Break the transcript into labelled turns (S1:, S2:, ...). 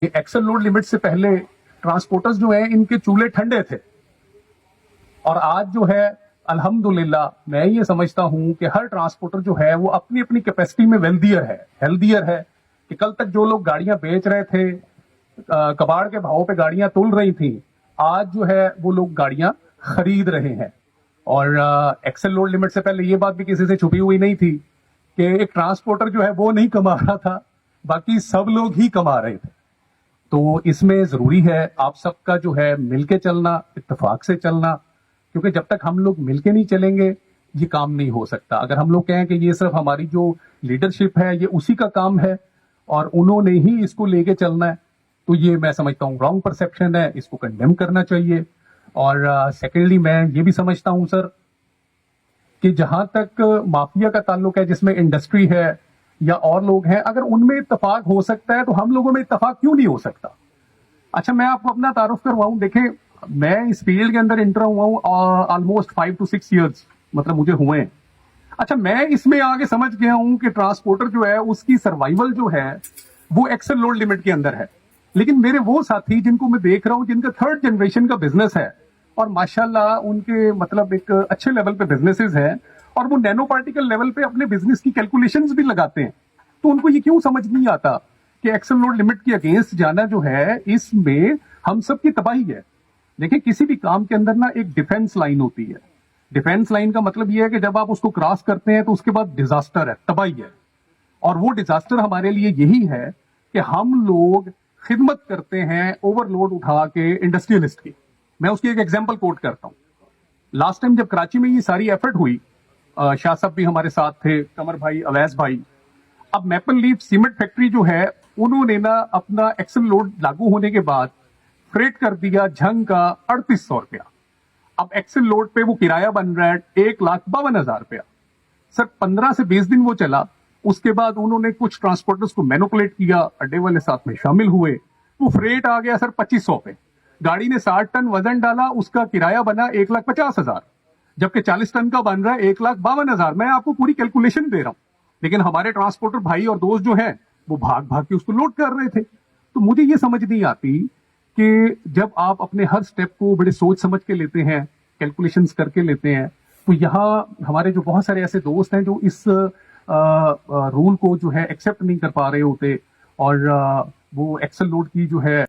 S1: Excel load limit से पहले transporters जो है इनके चूल्हे ठंडे थे, और आज जो है अल्हम्दुलिल्लाह मैं ये समझता हूं कि हर ट्रांसपोर्टर जो है वो अपनी अपनी कैपेसिटी में हेल्दियर है कि कल तक जो लोग गाड़ियां बेच रहे थे, कबाड़ के भाव पे गाड़ियां तुल रही थी, आज जो है वो लोग गाड़ियां खरीद रहे हैं। और एक्सेल लोड लिमिट से पहले ये बात भी किसी से छुपी हुई नहीं थी कि एक ट्रांसपोर्टर जो है वो नहीं कमा रहा था, बाकी सब लोग ही कमा रहे थे। तो इसमें जरूरी है आप सबका जो है मिलके चलना, इत्तेफाक से चलना, क्योंकि जब तक हम लोग मिलके नहीं चलेंगे ये काम नहीं हो सकता। अगर हम लोग कहें कि ये सिर्फ हमारी जो लीडरशिप है ये उसी का काम है और उन्होंने ही इसको लेके चलना है, तो ये मैं समझता हूँ रॉन्ग परसेप्शन है, इसको कंडेम करना चाहिए। और सेकेंडली मैं ये भी समझता हूँ सर कि जहां तक माफिया का ताल्लुक है, जिसमें इंडस्ट्री है या और लोग हैं, अगर उनमें इत्तेफाक हो सकता है तो हम लोगों में इत्तेफाक क्यों नहीं हो सकता। अच्छा, मैं आपको अपना तारुफ करवाऊं। देखें, मैं इस फील्ड के अंदर इंटर हुआ हूं ऑलमोस्ट 5 to 6 years, मतलब मुझे हुए हैं। अच्छा, मैं इसमें आगे समझ गया हूं कि ट्रांसपोर्टर जो है उसकी सर्वाइवल जो है वो एक्सेल लोड लिमिट के अंदर है। लेकिन मेरे वो साथी जिनको मैं देख रहा हूं जिनका 3rd जनरेशन का बिजनेस है और माशाल्लाह उनके मतलब एक अच्छे लेवल पे बिजनेसेस हैं और वो नैनो पार्टिकल लेवल पे अपने बिजनेस की कैलकुलेशंस भी लगाते हैं, तो उनको ये क्यों समझ नहीं आता कि एक्सेल लोड लिमिट के अगेंस्ट जाना जो है इसमें हम सब की तबाही है। देखिए, किसी भी काम के अंदर ना एक डिफेंस लाइन होती है। डिफेंस लाइन का मतलब यह है कि जब आप उसको क्रॉस करते हैं तो उसके बाद डिजास्टर है, तबाही है। और वो डिजास्टर हमारे लिए यही है कि हम लोग खिदमत करते हैं ओवरलोड उठा के इंडस्ट्रियलिस्ट की। मैं उसकी एक एग्जांपल कोट करता हूं। लास्ट टाइम जब कराची में ये सारी एफर्ट हुई, शाह साहब भी हमारे साथ थे, कमर भाई, अवैस भाई। अब मैपल लीफ सीमेंट फैक्ट्री जो है उन्होंने ना अपना एक्सेल लोड लागू होने के बाद फ्रेट कर दिया झंग का 3800 रुपया। अब एक्सेल लोड पे वो किराया बन रहा है 1,52,000 रुपया। सर 15 से 20 दिन वो चला, उसके बाद उन्होंने कुछ ट्रांसपोर्टर्स को मैनिपुलेट किया, अड्डे वाले साथ में शामिल हुए, वो फ्रेट आ गया सर 2500 पे। गाड़ी ने 60 टन वजन डाला, उसका किराया बना 1,50,000, जबकि 40 टन का बन रहा है 1,52,000। मैं आपको पूरी कैलकुलेशन दे रहा हूं, लेकिन हमारे ट्रांसपोर्टर भाई और दोस्त जो हैं वो भाग भाग के उसको लोड कर रहे थे। तो मुझे ये समझ नहीं आती कि जब आप अपने हर स्टेप को बड़े सोच समझ के लेते हैं, कैलकुलेशंस करके लेते हैं, तो यहाँ हमारे जो बहुत सारे ऐसे दोस्त हैं जो इस रूल को जो है एक्सेप्ट नहीं कर पा रहे होते और वो एक्सेल लोड की जो है